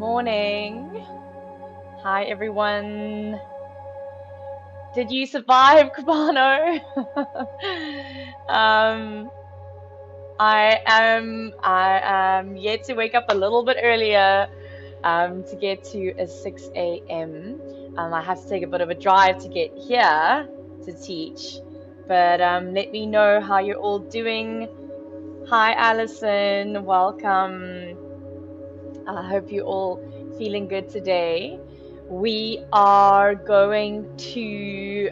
morning. Hi, everyone. Did you survive, Cubano? I am yet to wake up a little bit earlier to get to a 6 a.m. I have to take a bit of a drive to get here to teach. But let me know how you're all doing. Hi, Alison. Welcome. I hope you're all feeling good today. We are going to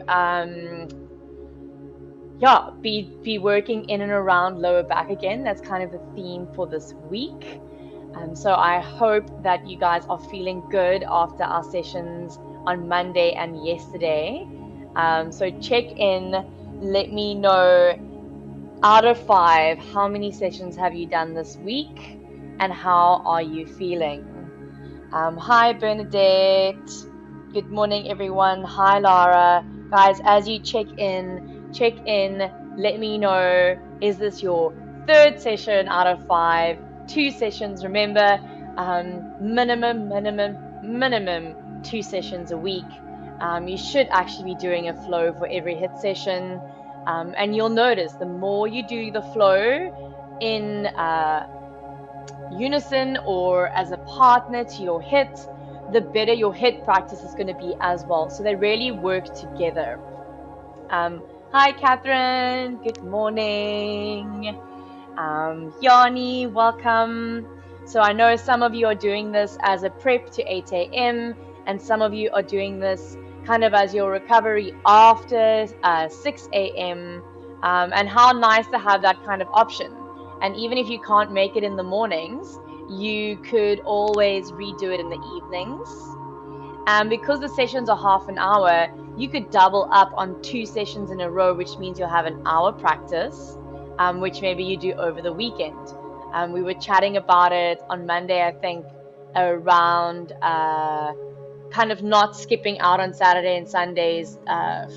be working in and around lower back again. That's kind of the theme for this week. So I hope that you guys are feeling good after our sessions on Monday and yesterday. So check in, let me know out of 5, how many sessions have you done this week and how are you feeling? Hi, Bernadette. Good morning, everyone. Hi, Lara. Guys, as you check in, let me know, is this your 3rd session out of 5? 2 sessions, remember, minimum 2 sessions a week. You should actually be doing a flow for every HIIT session. And you'll notice the more you do the flow in unison or as a partner to your HIIT, the better your HIIT practice is going to be as well. So they really work together. Hi, Catherine. Good morning. Yanni, welcome. So I know some of you are doing this as a prep to 8 a.m. and some of you are doing this kind of as your recovery after 6 a.m. And how nice to have that kind of option. And even if you can't make it in the mornings, you could always redo it in the evenings. And because the sessions are half an hour, you could double up on 2 sessions in a row, which means you'll have an hour practice, which maybe you do over the weekend. We were chatting about it on Monday, I think, around kind of not skipping out on Saturday and Sunday's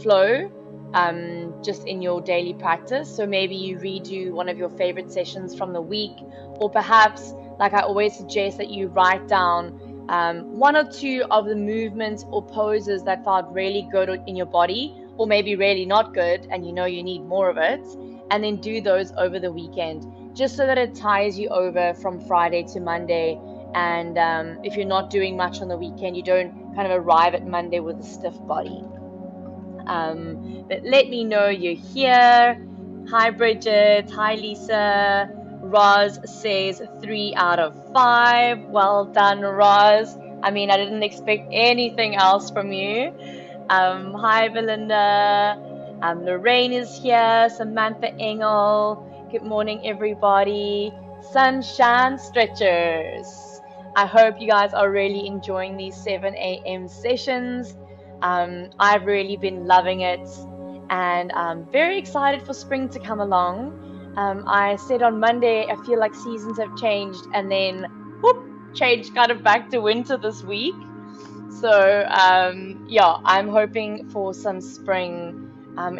flow, just in your daily practice. So maybe you redo one of your favorite sessions from the week, or perhaps, like I always suggest, that you write down 1 or 2 of the movements or poses that felt really good in your body, or maybe really not good, and you know you need more of it, and then do those over the weekend, just so that it ties you over from Friday to Monday. And if you're not doing much on the weekend, you don't kind of arrive at Monday with a stiff body. But let me know you're here. Hi, Bridget. Hi, Lisa. Roz says 3 out of 5. Well done, Roz. I mean, I didn't expect anything else from you. Hi, Belinda. Lorraine is here. Samantha Engel. Good morning, everybody. Sunshine Stretchers. I hope you guys are really enjoying these 7 a.m. sessions. I've really been loving it, and I'm very excited for spring to come along. I said on Monday, I feel like seasons have changed, and then whoop, changed kind of back to winter this week. So yeah, I'm hoping for some spring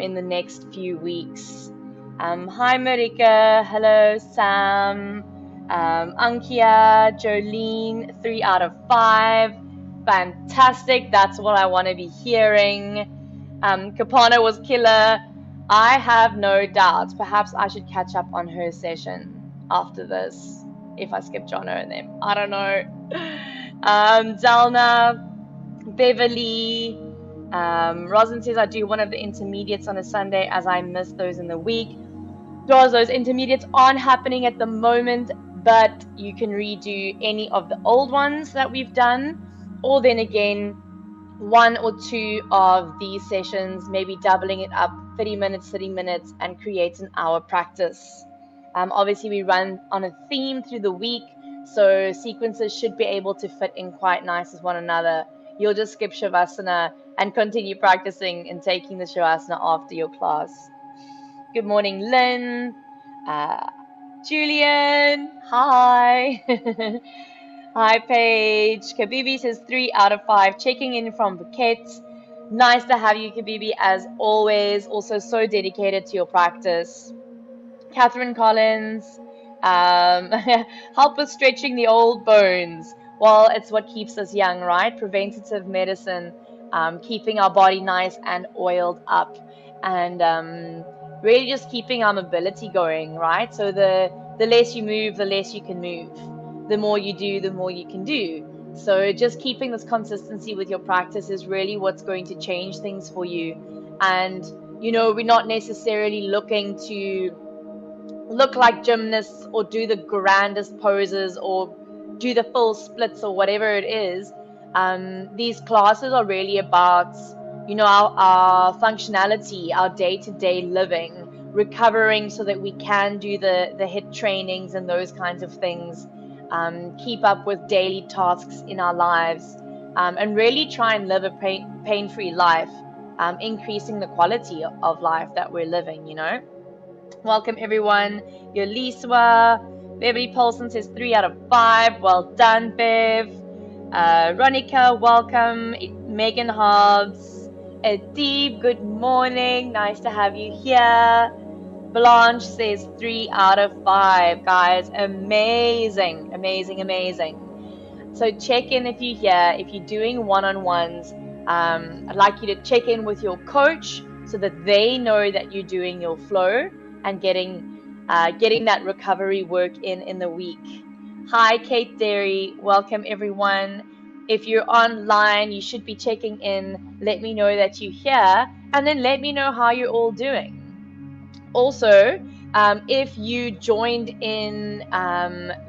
in the next few weeks. Hi, Marika. Hello, Sam. Ankia, Jolene, 3 out of 5. Fantastic. That's what I want to be hearing. Kapana was killer. I have no doubts. Perhaps I should catch up on her session after this, if I skip Jono and them. I don't know. Zelna, Beverly, Rosin says, I do one of the intermediates on a Sunday as I miss those in the week. Those intermediates aren't happening at the moment, but you can redo any of the old ones that we've done, or then again, 1 or 2 of these sessions, maybe doubling it up 30 minutes, and create an hour practice. Obviously, we run on a theme through the week, so sequences should be able to fit in quite nice with one another. You'll just skip Shavasana and continue practicing and taking the Shavasana after your class. Good morning, Lynn. Julian, hi. Hi, Paige. Kabibi says 3 out of 5. Checking in from Phuket. Nice to have you, Kabibi, as always. Also so dedicated to your practice. Catherine Collins, help with stretching the old bones. Well, it's what keeps us young, right? Preventative medicine, keeping our body nice and oiled up, and really just keeping our mobility going, right? So the less you move, the less you can move. The more you do, the more you can do. So just keeping this consistency with your practice is really what's going to change things for you. And we're not necessarily looking to look like gymnasts or do the grandest poses or do the full splits or whatever it is. These classes are really about our functionality, our day-to-day living, recovering so that we can do the HIIT trainings and those kinds of things, keep up with daily tasks in our lives, and really try and live a pain-free life, increasing the quality of life that we're living. Welcome everyone. Yoliswa. Beverly Paulson says 3 out of 5. Well done, Bev. Ronica, welcome. Megan Hobbs. Deep, good morning. Nice to have you here. Blanche says 3 out of 5. Guys, amazing, amazing, amazing. So check in if you're here. If you're doing one-on-ones, I'd like you to check in with your coach so that they know that you're doing your flow and getting that recovery work in the week. Hi, Kate Derry. Welcome, everyone. If you're online, you should be checking in. Let me know that you're here, and then let me know how you're all doing. Also, if you joined in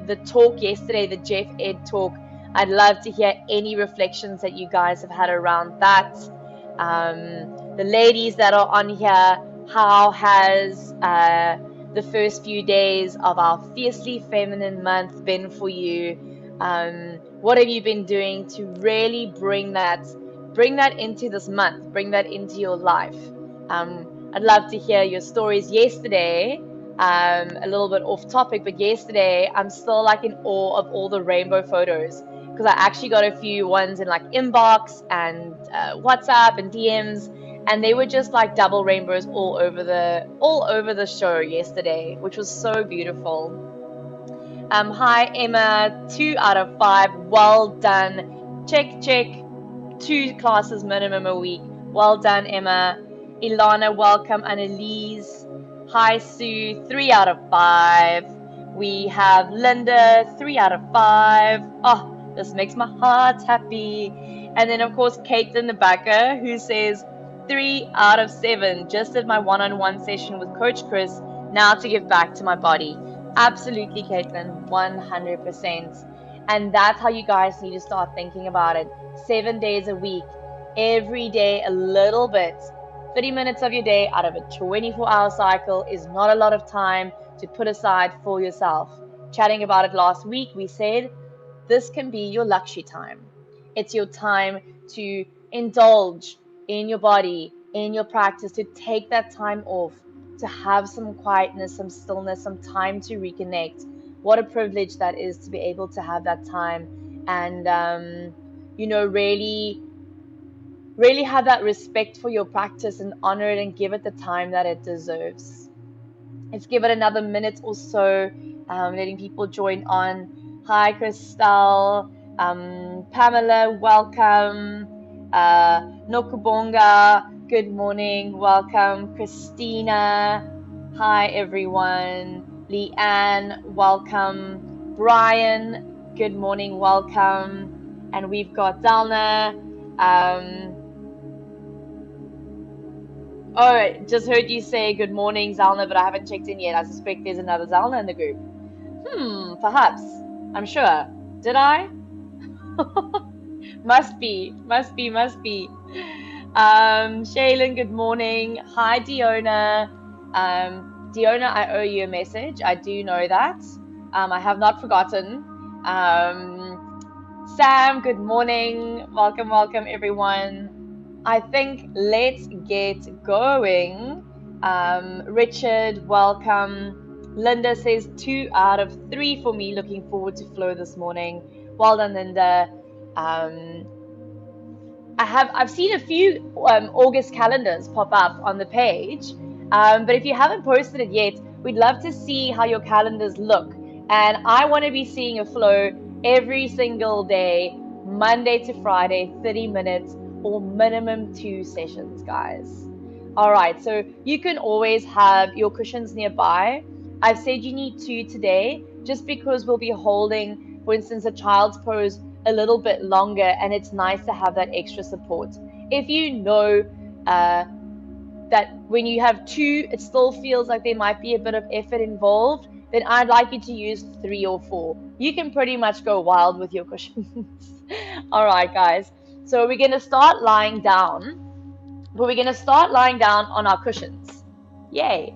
the talk yesterday, the Jeff Ed talk, I'd love to hear any reflections that you guys have had around that. The ladies that are on here, how has the first few days of our Fiercely Feminine month been for you? What have you been doing to really bring that into this month, bring that into your life? I'd love to hear your stories. Yesterday, a little bit off topic, but yesterday I'm still like in awe of all the rainbow photos, because I actually got a few ones in like inbox and WhatsApp and DMs, and they were just like double rainbows all over the show yesterday, which was so beautiful. Hi Emma, 2 out of 5. Well done. Check. 2 classes minimum a week. Well done, Emma. Ilana, welcome. Annalise. Hi Sue, 3 out of 5. We have Linda, 3 out of 5. Oh, this makes my heart happy. And then of course Caitlin the Backer, who says 3 out of 7. Just did my one-on-one session with Coach Chris. Now to give back to my body. Absolutely, Caitlin, 100%. And that's how you guys need to start thinking about it. 7 days a week, every day a little bit. 30 minutes of your day out of a 24-hour cycle is not a lot of time to put aside for yourself. Chatting about it last week, we said this can be your luxury time. It's your time to indulge in your body, in your practice, to take that time off, to have some quietness, some stillness, some time to reconnect. What a privilege that is to be able to have that time and, really have that respect for your practice and honor it and give it the time that it deserves. Let's give it another minute or so, letting people join on. Hi, Christelle. Pamela, welcome. Nokubonga, good morning. Welcome. Christina, hi, everyone. Leanne, welcome. Brian, good morning. Welcome. And we've got Dalna. Oh, just heard you say good morning, Zalna, but I haven't checked in yet. I suspect there's another Zalna in the group. Perhaps. I'm sure. Did I? Must be. Shaylin, good morning. Hi, Diona. Diona, I owe you a message. I do know that. I have not forgotten. Sam, good morning. Welcome, everyone. I think let's get going. Richard, welcome. Linda says 2 out of 3 for me. Looking forward to flow this morning. Well done, Linda. I've seen a few August calendars pop up on the page, but if you haven't posted it yet, we'd love to see how your calendars look. And I want to be seeing a flow every single day, Monday to Friday, 30 minutes or minimum 2 sessions, guys. All right, so you can always have your cushions nearby. I've said you need 2 today just because we'll be holding, for instance, a child's pose a little bit longer, and it's nice to have that extra support. If you know that when you have 2, it still feels like there might be a bit of effort involved, then I'd like you to use 3 or 4. You can pretty much go wild with your cushions. All right, guys. So we're going to start lying down, but we're going to start lying down on our cushions. Yay.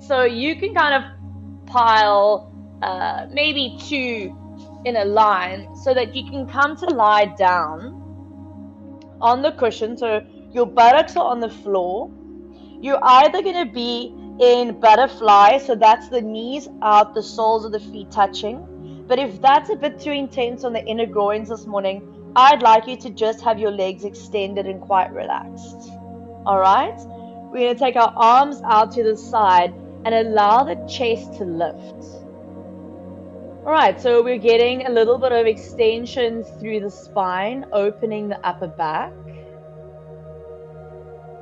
So you can kind of pile maybe 2 in a line so that you can come to lie down on the cushion. So your buttocks are on the floor. You're either going to be in butterfly, so that's the knees out, the soles of the feet touching. But if that's a bit too intense on the inner groins this morning, I'd like you to just have your legs extended and quite relaxed. All right? We're going to take our arms out to the side and allow the chest to lift. All right, so we're getting a little bit of extension through the spine, opening the upper back.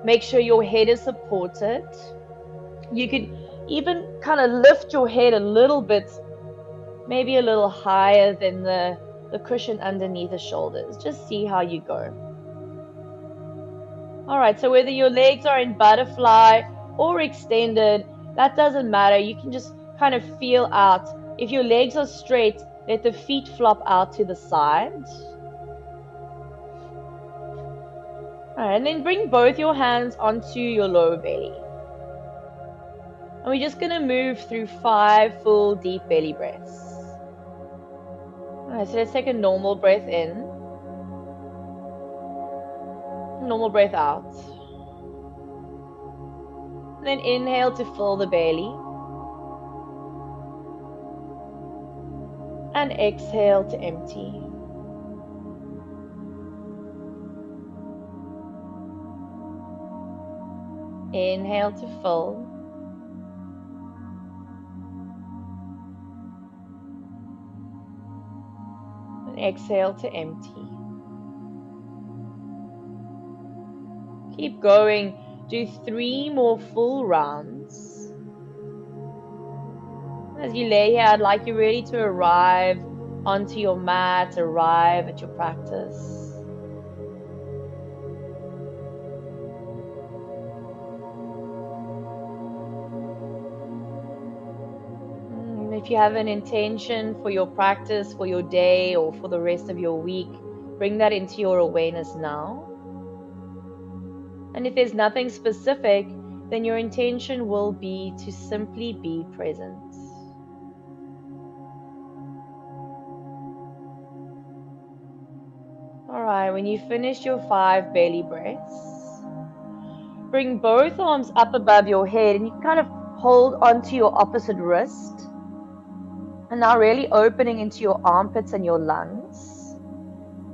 Make sure your head is supported. You could even kind of lift your head a little bit, maybe a little higher than the cushion underneath the shoulders. Just see how you go. All right, so whether your legs are in butterfly or extended, that doesn't matter. You can just kind of feel out. If your legs are straight, let the feet flop out to the side. All right, and then bring both your hands onto your lower belly. And we're just going to move through 5 full deep belly breaths. All right, so let's take a normal breath in. Normal breath out. And then inhale to fill the belly. And exhale to empty. Inhale to fill. And exhale to empty. Keep going. Do 3 more full rounds. As you lay here, I'd like you really to arrive onto your mat, arrive at your practice. If you have an intention for your practice, for your day, or for the rest of your week, bring that into your awareness now. And if there's nothing specific, then your intention will be to simply be present. All right, when you finish your 5 belly breaths, bring both arms up above your head and you can kind of hold onto your opposite wrist. And now really opening into your armpits and your lungs.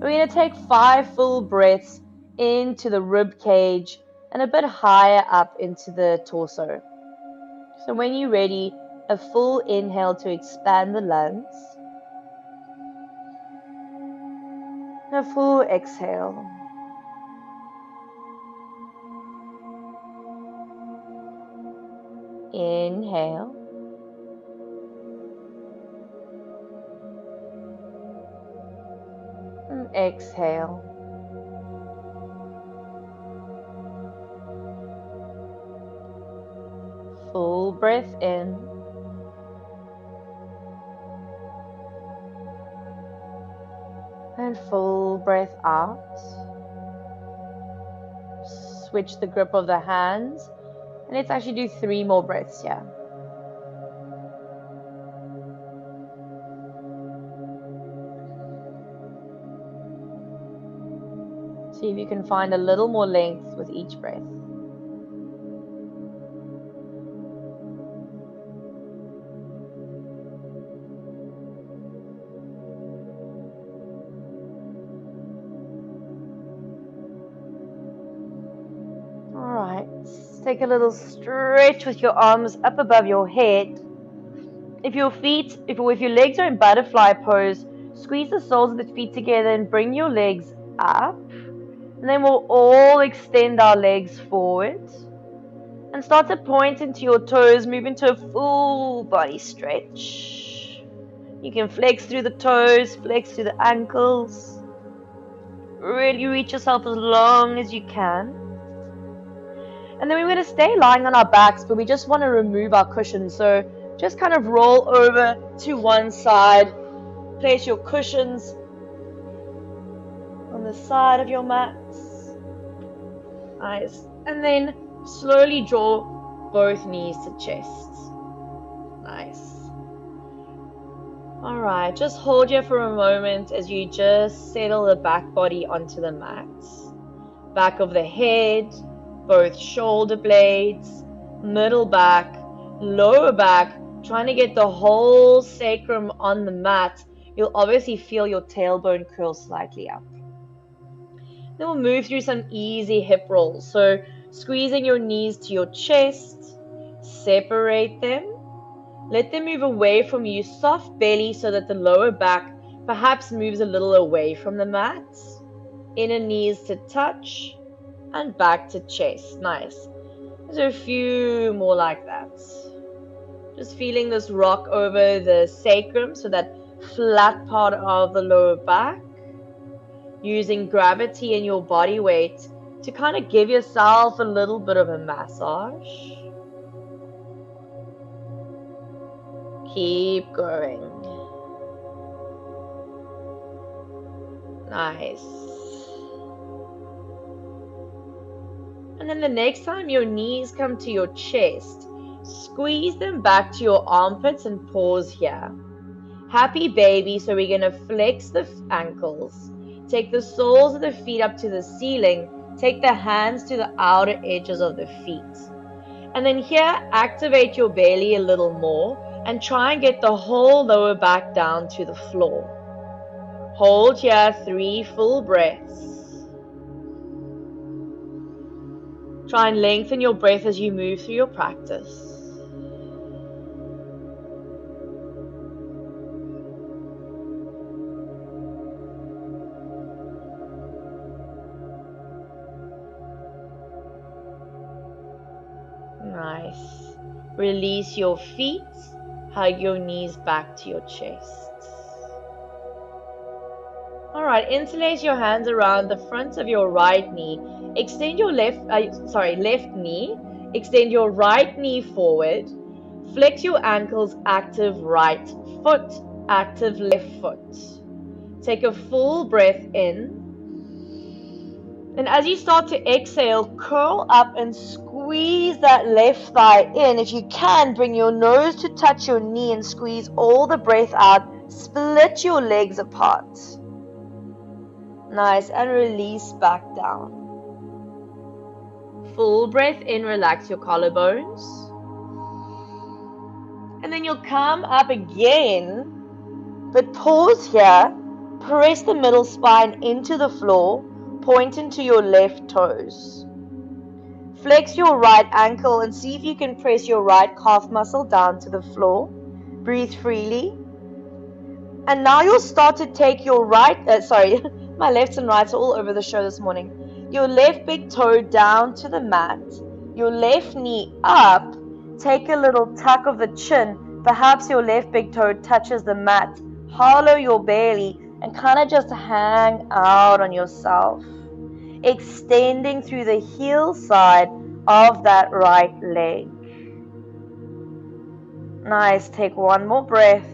We're going to take 5 full breaths into the rib cage and a bit higher up into the torso. So when you're ready, a full inhale to expand the lungs. A full exhale. Inhale. And exhale. Full breath in. And full breath out. Switch the grip of the hands. And let's actually do 3 more breaths here. See if you can find a little more length with each breath. Take a little stretch with your arms up above your head. If your legs are in butterfly pose, squeeze the soles of the feet together and bring your legs up. And then we'll all extend our legs forward. And start to point into your toes, move into a full body stretch. You can flex through the toes, flex through the ankles. Really reach yourself as long as you can. And then we're going to stay lying on our backs, but we just want to remove our cushions. So just kind of roll over to one side. Place your cushions on the side of your mats. Nice. And then slowly draw both knees to chest. Nice. Alright, just hold here for a moment as you just settle the back body onto the mat. Back of the head, both shoulder blades, middle back, lower back, trying to get the whole sacrum on the mat. You'll obviously feel your tailbone curl slightly up. Then we'll move through some easy hip rolls. So squeezing your knees to your chest, separate them. Let them move away from you, soft belly so that the lower back perhaps moves a little away from the mat. Inner knees to touch and back to chest. Nice. There's a few more like that. Just feeling this rock over the sacrum, so that flat part of the lower back. Using gravity and your body weight to kind of give yourself a little bit of a massage. Keep going. Nice. And then the next time your knees come to your chest, squeeze them back to your armpits and pause here. Happy baby, so we're going to flex the ankles. Take the soles of the feet up to the ceiling. Take the hands to the outer edges of the feet. And then here, activate your belly a little more and try and get the whole lower back down to the floor. Hold here 3 full breaths. Try and lengthen your breath as you move through your practice. Nice. Release your feet. Hug your knees back to your chest. Alright, interlace your hands around the front of your right knee. Extend your left knee. Extend your right knee forward. Flex your ankles, active right foot, active left foot. Take a full breath in. And as you start to exhale, curl up and squeeze that left thigh in. If you can, bring your nose to touch your knee and squeeze all the breath out. Split your legs apart. Nice. And release back down. Full breath in, relax your collarbones. And then you'll come up again, but pause here. Press the middle spine into the floor. Point into your left toes. Flex your right ankle and see if you can press your right calf muscle down to the floor. Breathe freely. And now you'll start to take your my lefts and rights are all over the show this morning. Your left big toe down to the mat. Your left knee up. Take a little tuck of the chin. Perhaps your left big toe touches the mat. Hollow your belly and kind of just hang out on yourself. Extending through the heel side of that right leg. Nice. Take one more breath.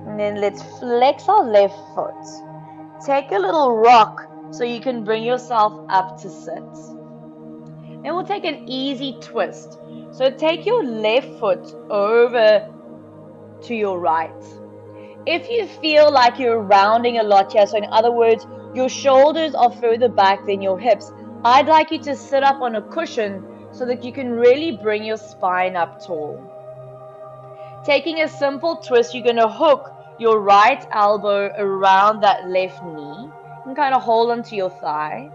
And then let's flex our left foot. Take a little rock so you can bring yourself up to sit. Then we'll take an easy twist. So take your left foot over to your right. If you feel like you're rounding a lot here, so in other words, your shoulders are further back than your hips, I'd like you to sit up on a cushion so that you can really bring your spine up tall. Taking a simple twist, you're going to hook your right elbow around that left knee and kind of hold onto your thigh.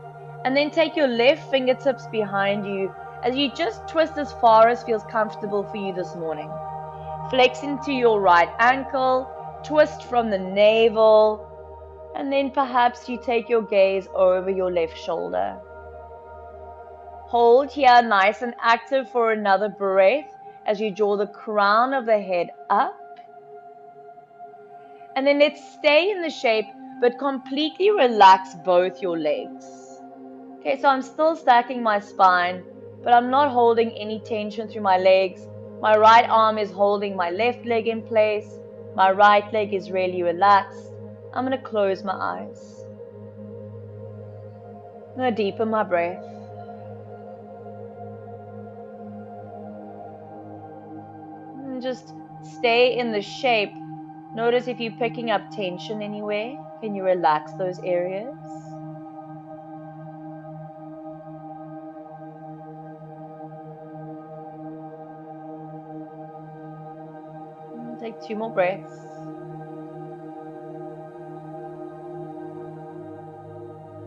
And then take your left fingertips behind you as you just twist as far as feels comfortable for you this morning. Flex into your right ankle, twist from the navel, and then perhaps you take your gaze over your left shoulder. Hold here nice and active for another breath as you draw the crown of the head up. And then let's stay in the shape, but completely relax both your legs. Okay, so I'm still stacking my spine, but I'm not holding any tension through my legs. My right arm is holding my left leg in place. My right leg is really relaxed. I'm going to close my eyes. I'm going to deepen my breath. And just stay in the shape. Notice if you're picking up tension anywhere. Can you relax those areas? Take 2 more breaths.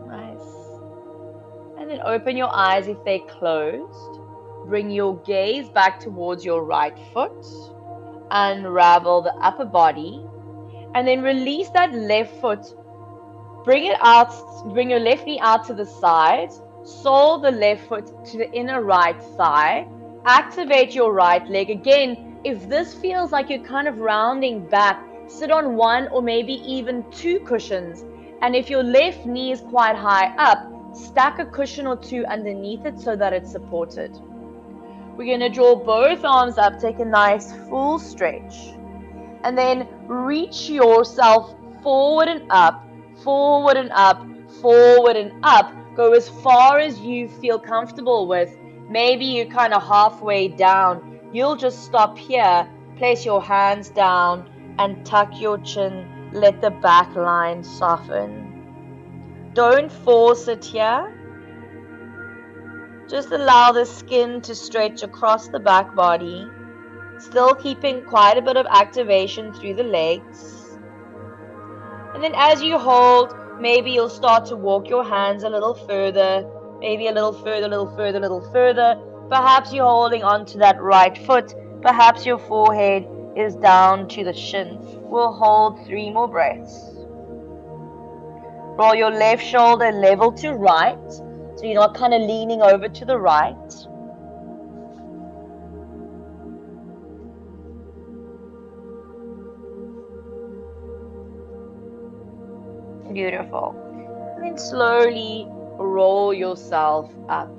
Nice. And then open your eyes if they're closed. Bring your gaze back towards your right foot. Unravel the upper body. And then release that left foot. Bring it out, bring your left knee out to the side. Sole the left foot to the inner right thigh. Activate your right leg. Again, if this feels like you're kind of rounding back, sit on 1 or maybe even 2 cushions. And if your left knee is quite high up, stack a cushion or 2 underneath it so that it's supported. We're going to draw both arms up, take a nice full stretch. And then reach yourself forward and up, forward and up, forward and up. Go as far as you feel comfortable with. Maybe you're kind of halfway down. You'll just stop here, place your hands down and tuck your chin. Let the back line soften. Don't force it here. Just allow the skin to stretch across the back body. Still keeping quite a bit of activation through the legs. And then as you hold, maybe you'll start to walk your hands a little further, maybe a little further, a little further, a little further. Perhaps you're holding onto that right foot. Perhaps your forehead is down to the shin. We'll hold 3 more breaths. Roll your left shoulder level to right, so you're not kind of leaning over to the right. Beautiful. And then slowly roll yourself up.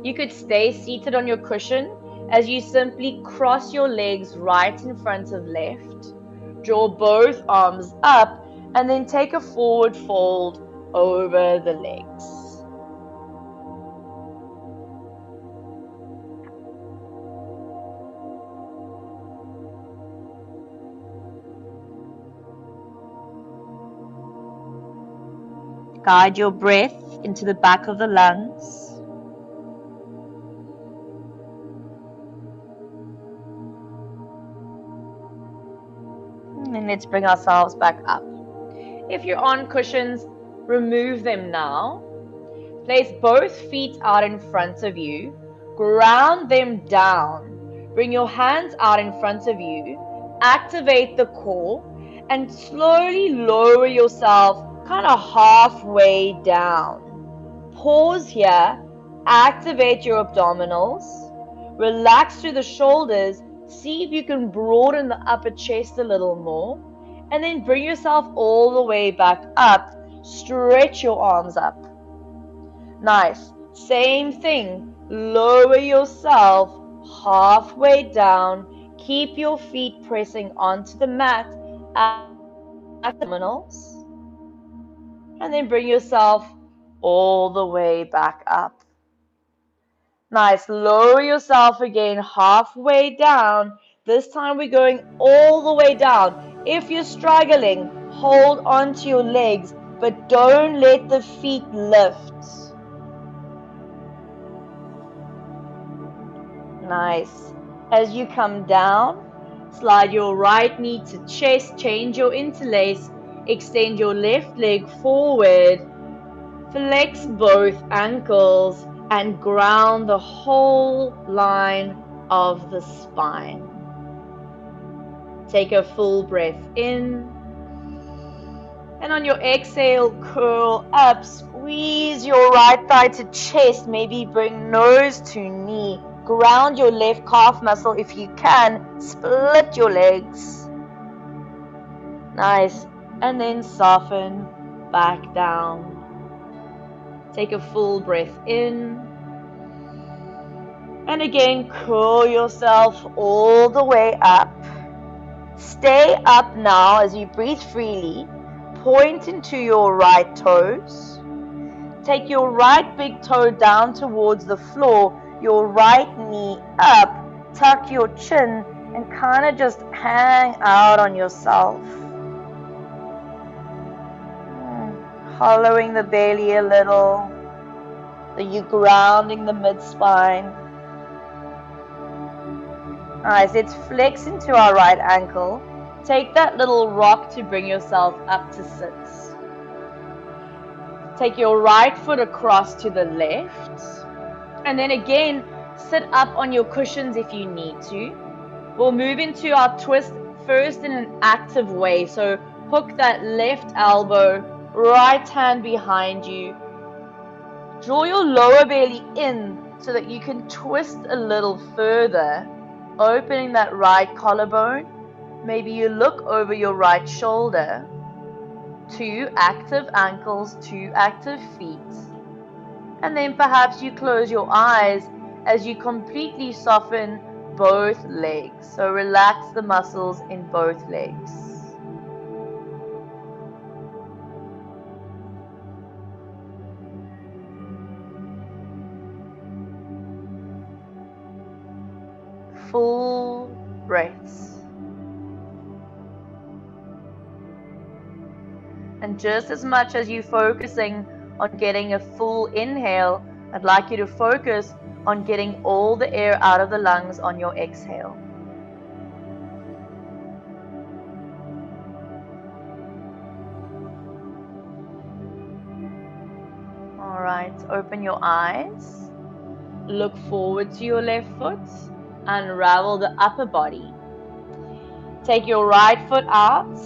You could stay seated on your cushion as you simply cross your legs right in front of left. Draw both arms up and then take a forward fold over the legs. Guide your breath into the back of the lungs. And let's bring ourselves back up. If you're on cushions, remove them now. Place both feet out in front of you. Ground them down. Bring your hands out in front of you. Activate the core and slowly lower yourself kind of halfway down. Pause here. Activate your abdominals. Relax through the shoulders. See if you can broaden the upper chest a little more. And then bring yourself all the way back up. Stretch your arms up. Nice. Same thing. Lower yourself halfway down. Keep your feet pressing onto the mat. Abdominals. And then bring yourself all the way back up. Nice. Lower yourself again halfway down. This time we're going all the way down. If you're struggling, hold onto your legs, but don't let the feet lift. Nice. As you come down, slide your right knee to chest, change your interlace, extend your left leg forward, flex both ankles, and ground the whole line of the spine. Take a full breath in. And on your exhale, curl up, squeeze your right thigh to chest, maybe bring nose to knee. Ground your left calf muscle if you can, split your legs. Nice, and then soften back down. Take a full breath in. And again, curl yourself all the way up. Stay up now as you breathe freely. Point into your right toes. Take your right big toe down towards the floor, your right knee up, tuck your chin, and kind of just hang out on yourself. Hollowing the belly a little, so you're grounding the mid-spine. Nice, let's flex into our right ankle. Take that little rock to bring yourself up to sit. Take your right foot across to the left. And then again, sit up on your cushions if you need to. We'll move into our twist first in an active way. So hook that left elbow, right hand behind you. Draw your lower belly in so that you can twist a little further, opening that right collarbone. Maybe you look over your right shoulder. 2 active ankles, 2 active feet. And then perhaps you close your eyes as you completely soften both legs. So relax the muscles in both legs. Full breaths. And just as much as you're focusing on getting a full inhale, I'd like you to focus on getting all the air out of the lungs on your exhale. All right, open your eyes. Look forward to your left foot. Unravel the upper body. Take your right foot out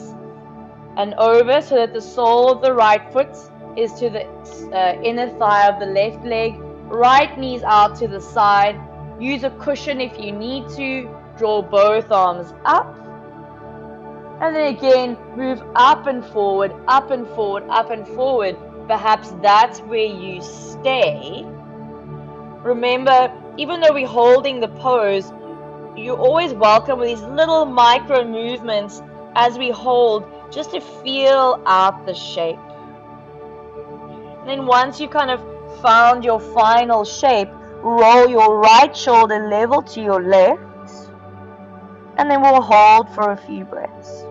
and over so that the sole of the right foot is to the inner thigh of the left leg. Right knees out to the side. Use a cushion if you need to. Draw both arms up. And then again, move up and forward, up and forward, up and forward. Perhaps that's where you stay. Remember, even though we're holding the pose, you're always welcome with these little micro movements as we hold, just to feel out the shape. And then once you kind of found your final shape, roll your right shoulder level to your left, and then we'll hold for a few breaths.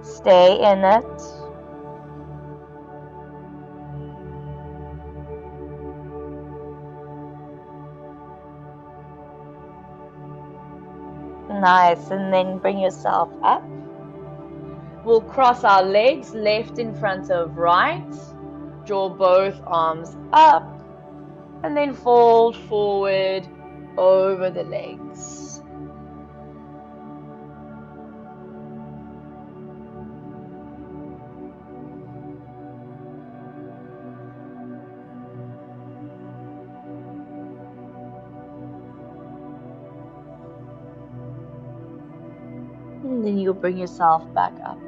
Stay in it. Nice, and then bring yourself up. We'll cross our legs, left in front of right. Draw both arms up, and then fold forward over the legs. And then you'll bring yourself back up.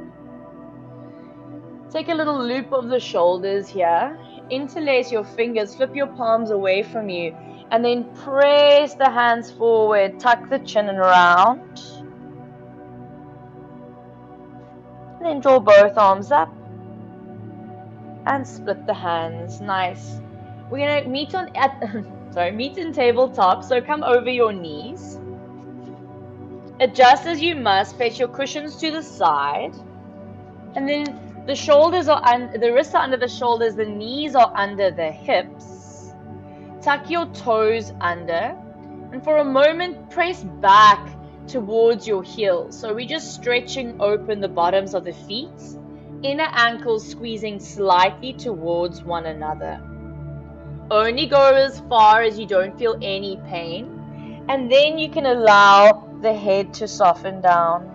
Take a little loop of the shoulders here. Interlace your fingers, flip your palms away from you, and then press the hands forward, tuck the chin and round. And then draw both arms up and split the hands. Nice. We're gonna meet in tabletop, so come over your knees. Adjust as you must, place your cushions to the side, and then The shoulders are the wrists are under the shoulders, the knees are under the hips. Tuck your toes under, and for a moment press back towards your heels. So we're just stretching open the bottoms of the feet, inner ankles squeezing slightly towards one another. Only go as far as you don't feel any pain, and then you can allow the head to soften down.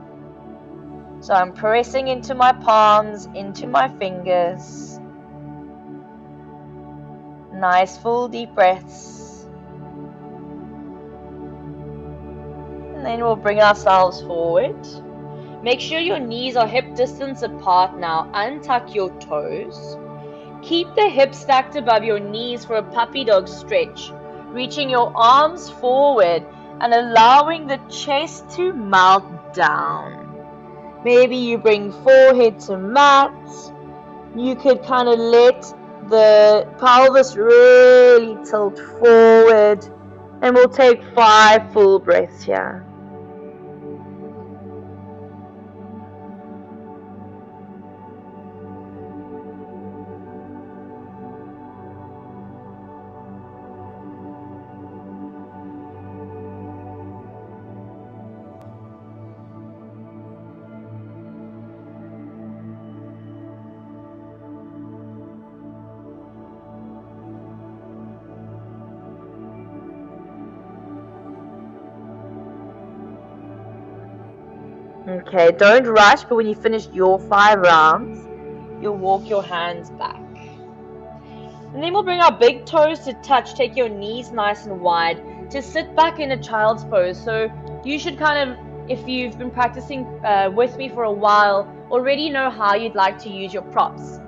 So I'm pressing into my palms, into my fingers. Nice full deep breaths. And then we'll bring ourselves forward. Make sure your knees are hip distance apart now. Untuck your toes. Keep the hips stacked above your knees for a puppy dog stretch. Reaching your arms forward and allowing the chest to melt down. Maybe you bring forehead to mat. You could kind of let the pelvis really tilt forward. And we'll take 5 full breaths here. Okay, don't rush, but when you finish your 5 rounds, you'll walk your hands back. And then we'll bring our big toes to touch. Take your knees nice and wide to sit back in a child's pose. So you should kind of, if you've been practicing with me for a while, already know how you'd like to use your props.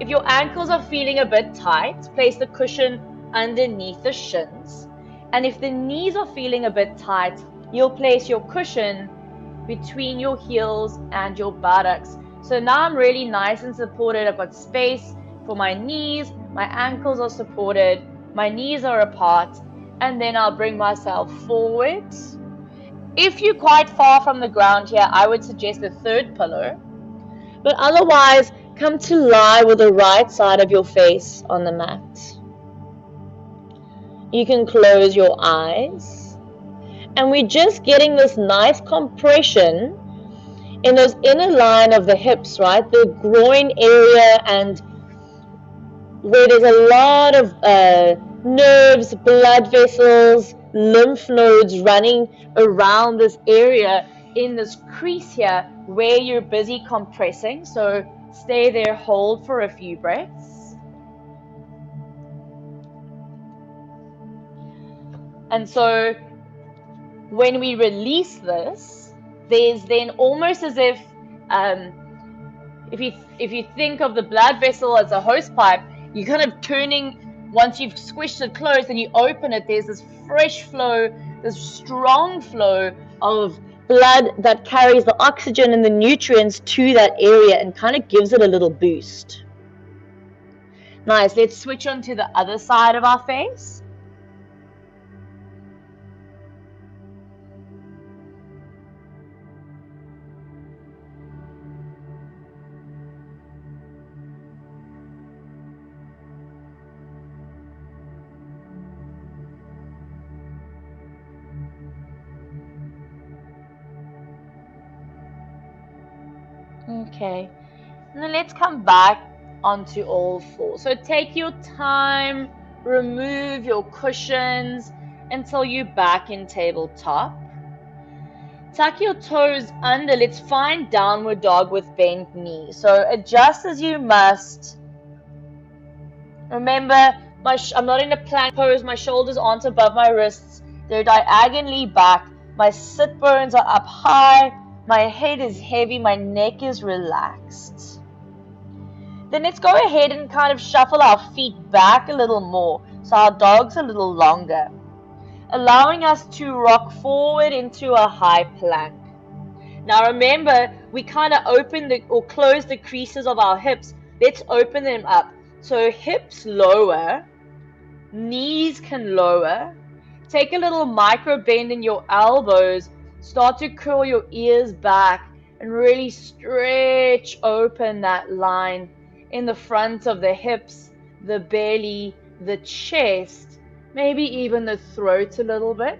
If your ankles are feeling a bit tight, place the cushion underneath the shins. And if the knees are feeling a bit tight, you'll place your cushion between your heels and your buttocks. So now I'm really nice and supported. I've got space for my knees, my ankles are supported, my knees are apart, and then I'll bring myself forward. If you're quite far from the ground here, I would suggest a third pillow, but otherwise come to lie with the right side of your face on the mat. You can close your eyes. And we're just getting this nice compression in those inner line of the hips, right? The groin area, and where there's a lot of nerves, blood vessels, lymph nodes running around this area in this crease here where you're busy compressing. So stay there, hold for a few breaths. And so when we release this, there's then almost as if you think of the blood vessel as a hose pipe, you're kind of turning, once you've squished it closed and you open it, there's this fresh flow, this strong flow of blood that carries the oxygen and the nutrients to that area and kind of gives it a little boost. Nice, let's switch on to the other side of our face. Okay, and then let's come back onto all fours. So take your time, remove your cushions until you're back in tabletop. Tuck your toes under. Let's find downward dog with bent knees. So adjust as you must. Remember, I'm not in a plank pose. My shoulders aren't above my wrists. They're diagonally back. My sit bones are up high. My head is heavy, my neck is relaxed. Then let's go ahead and kind of shuffle our feet back a little more, so our dog's a little longer, allowing us to rock forward into a high plank. Now remember, we kind of open or close the creases of our hips. Let's open them up. So hips lower, knees can lower. Take a little micro bend in your elbows. Start to curl your ears back And really stretch open that line in the front of the hips, the belly, the chest, maybe even the throat a little bit.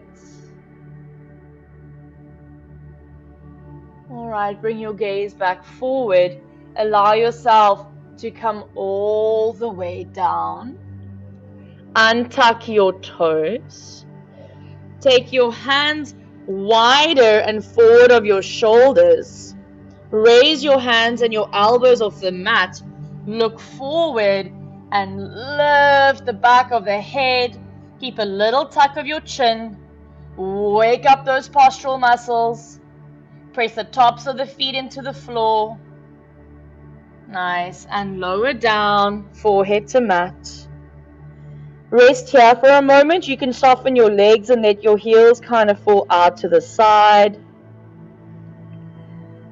All right, bring your gaze back forward. Allow yourself to come all the way down. Untuck your toes. Take your hands wider and forward of your shoulders. Raise your hands and your elbows off the mat. Look forward and lift the back of the head. Keep a little tuck of your chin. Wake up those postural muscles. Press the tops of the feet into the floor. Nice. And lower down, forehead to mat. Rest here for a moment. You can soften your legs and let your heels kind of fall out to the side.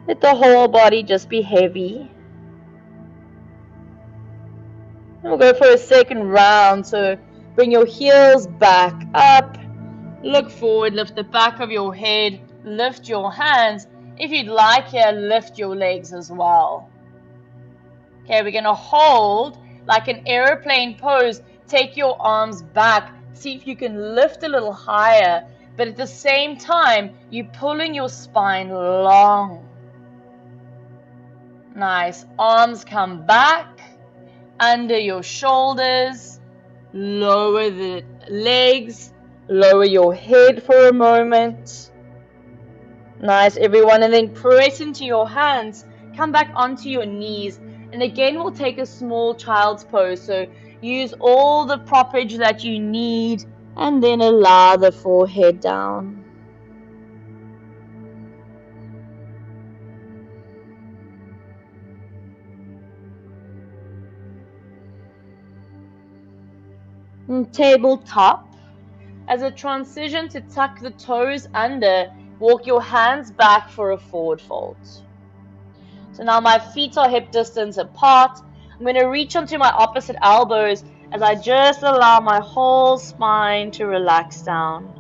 Let the whole body just be heavy. And we'll go for a second round. So bring your heels back up. Look forward, lift the back of your head, lift your hands. If you'd like here, lift your legs as well. Okay, we're going to hold like an airplane pose. Take your arms back. See if you can lift a little higher. But at the same time, you're pulling your spine long. Nice. Arms come back under your shoulders. Lower the legs. Lower your head for a moment. Nice, everyone. And then press into your hands. Come back onto your knees. And again, we'll take a small child's pose. So use all the proppage that you need. And then allow the forehead down. And tabletop. As a transition to tuck the toes under, walk your hands back for a forward fold. So now my feet are hip distance apart. I'm going to reach onto my opposite elbows as I just allow my whole spine to relax down.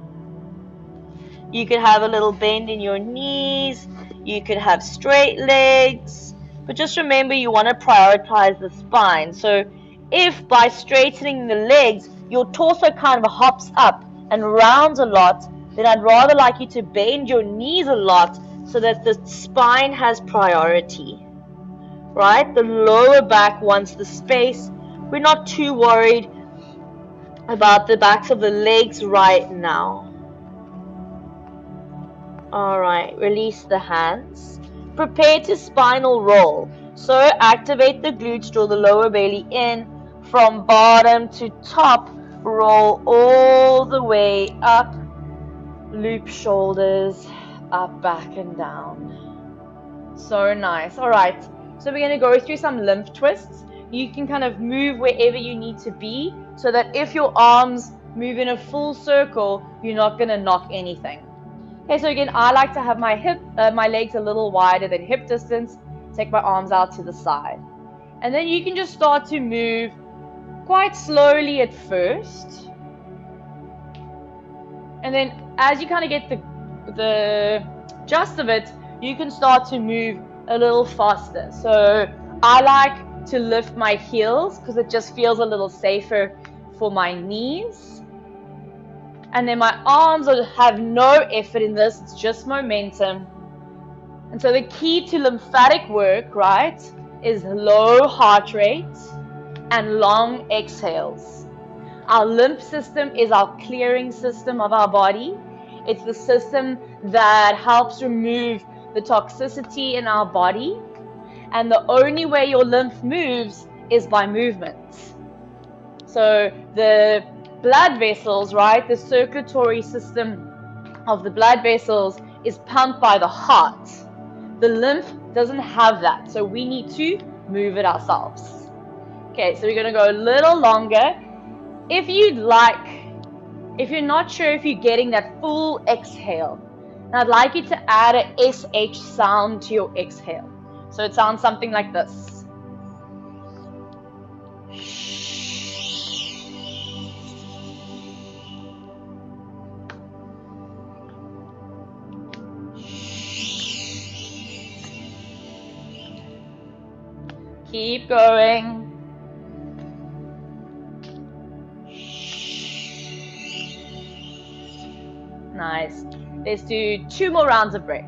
You could have a little bend in your knees. You could have straight legs. But just remember, you want to prioritize the spine. So if by straightening the legs, your torso kind of hops up and rounds a lot, then I'd rather like you to bend your knees a lot so that the spine has priority, right? The lower back wants the space. We're not too worried about the backs of the legs right now. All right, release the hands. Prepare to spinal roll. So activate the glutes, draw the lower belly in from bottom to top. Roll all the way up, loop shoulders, up, back, and down. So nice. All right, so we're going to go through some lymph twists. You can kind of move wherever you need to be so that if your arms move in a full circle, you're not going to knock anything. Okay, so again, I like to have my legs a little wider than hip distance. Take my arms out to the side. And then you can just start to move quite slowly at first, and then as you kind of get the gist of it, you can start to move a little faster. So I like to lift my heels because it just feels a little safer for my knees, and then my arms have no effort in this, it's just momentum. And so the key to lymphatic work, right, is low heart rate and long exhales. Our lymph system is our clearing system of our body. It's the system that helps remove the toxicity in our body. And the only way your lymph moves is by movement. So the blood vessels, right, the circulatory system of the blood vessels is pumped by the heart. The lymph doesn't have that, so we need to move it ourselves. Okay, so we're going to go a little longer. If you'd like, if you're not sure if you're getting that full exhale, I'd like you to add a SH sound to your exhale. So it sounds something like this. Keep going. Nice. Let's do 2 more rounds of breath.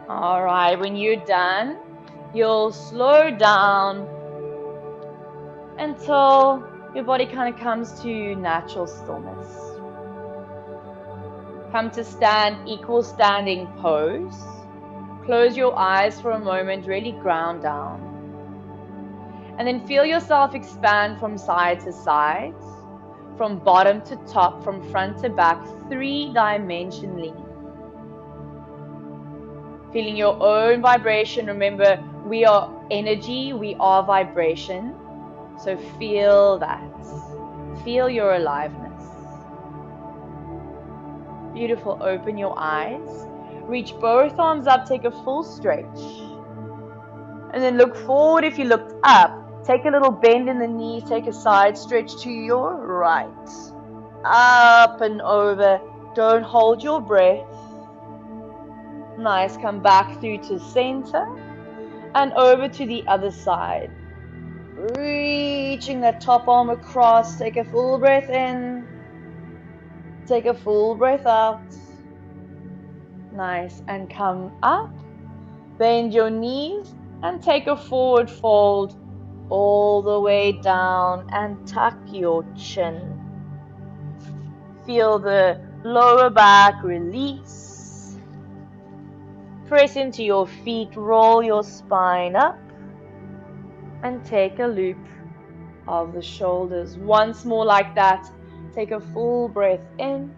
All right, when you're done, you'll slow down until your body kind of comes to natural stillness. Come to stand, equal standing pose. Close your eyes for a moment, really ground down. And then feel yourself expand from side to side, from bottom to top, from front to back, 3-dimensionally. Feeling your own vibration. Remember, we are energy, we are vibration. So feel that. Feel your aliveness. Beautiful. Open your eyes. Reach both arms up, take a full stretch. And then look forward. If you looked up, take a little bend in the knees, take a side stretch to your right. Up and over. Don't hold your breath. Nice. Come back through to center and over to the other side. Reaching that top arm across. Take a full breath in. Take a full breath out. Nice. And come up. Bend your knees and take a forward fold all the way down and tuck your chin. Feel the lower back release. Press into your feet, roll your spine up and take a loop of the shoulders. Once more like that. Take a full breath in.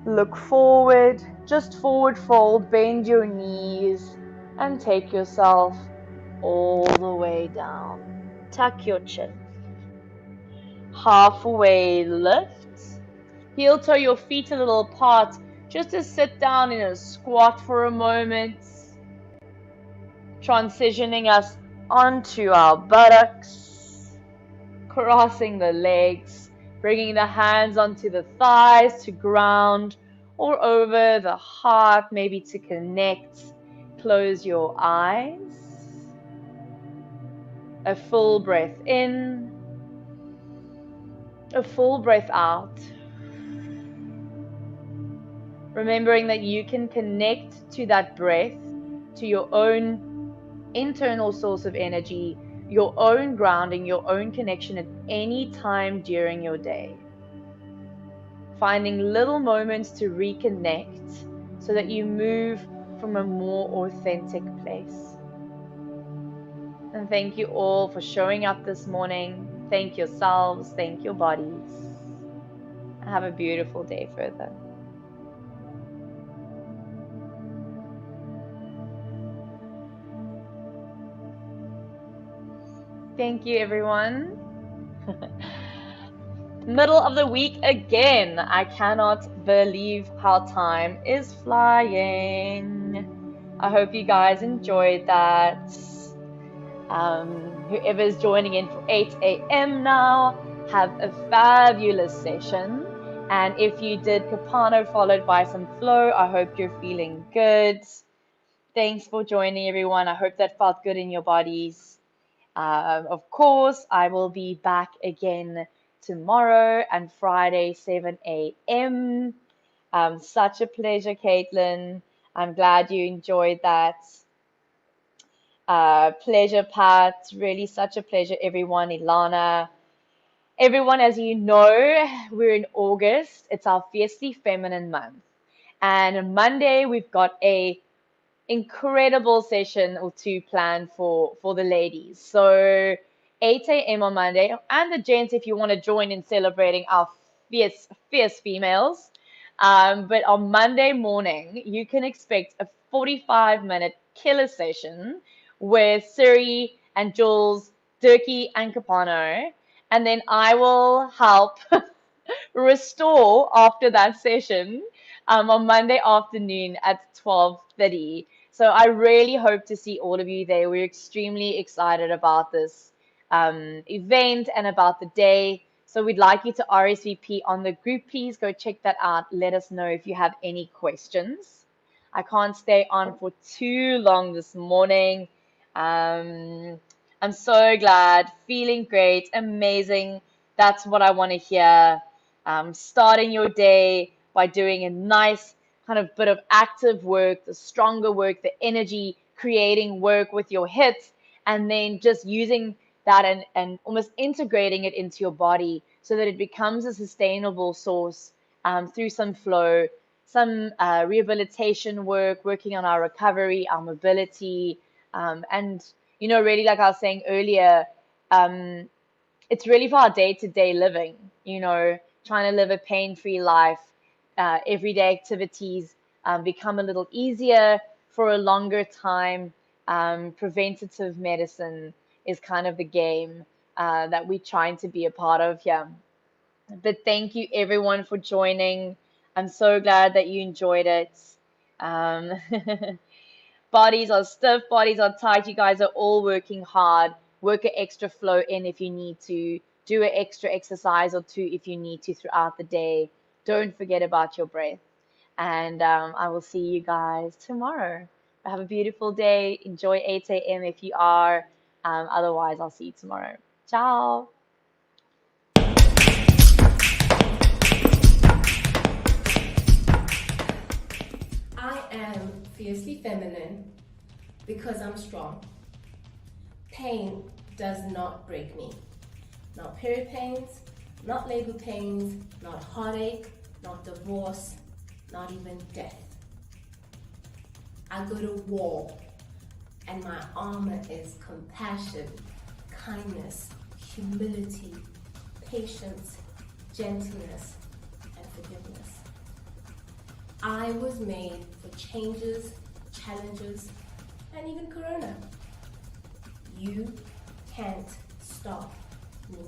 Look forward, just forward fold, bend your knees and take yourself all the way down. Tuck your chin. Halfway lift. Heel toe your feet a little apart, just to sit down in a squat for a moment. Transitioning us onto our buttocks. Crossing the legs. Bringing the hands onto the thighs to ground or over the heart, maybe to connect. Close your eyes. A full breath in. A full breath out. Remembering that you can connect to that breath, to your own internal source of energy, your own grounding, your own connection at any time during your day. Finding little moments to reconnect so that you move from a more authentic place. And thank you all for showing up this morning. Thank yourselves, thank your bodies. Have a beautiful day further. Thank you, everyone. Middle of the week again. I cannot believe how time is flying. I hope you guys enjoyed that. Whoever's joining in for 8 a.m. now, have a fabulous session. And if you did Kapano followed by some flow, I hope you're feeling good. Thanks for joining, everyone. I hope that felt good in your bodies. Of course, I will be back again tomorrow and Friday, 7 a.m. Such a pleasure, Caitlin. I'm glad you enjoyed that. Pleasure, Pat. Really such a pleasure, everyone. Ilana. Everyone, as you know, we're in August. It's our Fiercely Feminine month. And on Monday, we've got a incredible session or two planned for the ladies. So 8 a.m. on Monday, and the gents if you want to join in celebrating our fierce females. But on Monday morning, you can expect a 45-minute killer session with Siri and Jules, Durkee and Capano. And then I will help restore after that session on Monday afternoon at 12:30. So I really hope to see all of you there. We're extremely excited about this. event and about the day. So we'd like you to RSVP on the group. Please go check that out. Let us know if you have any questions. I can't stay on for too long this morning. I'm so glad, feeling great, amazing. That's what I want to hear. Starting your day by doing a nice kind of bit of active work, the stronger work, the energy creating work with your hits, and then just using that and almost integrating it into your body so that it becomes a sustainable source through some flow, some rehabilitation work, working on our recovery, our mobility, and really, like I was saying earlier, um, it's really for our day-to-day living, trying to live a pain-free life. Everyday activities become a little easier for a longer time. Preventative medicine is kind of the game that we're trying to be a part of here. But thank you everyone for joining. I'm so glad that you enjoyed it. Um, Bodies are stiff, bodies are tight. You guys are all working hard. Work an extra flow in if you need to. Do an extra exercise or two if you need to throughout the day. Don't forget about your breath. And I will see you guys tomorrow. Have a beautiful day. Enjoy 8 a.m. if you are. Otherwise, I'll see you tomorrow. Ciao. I am fiercely feminine because I'm strong. Pain does not break me. Not period pains, not labor pains, not heartache, not divorce, not even death. I go to war, and my armor is compassion, kindness, humility, patience, gentleness, and forgiveness. I was made for changes, challenges, and even corona. You can't stop me.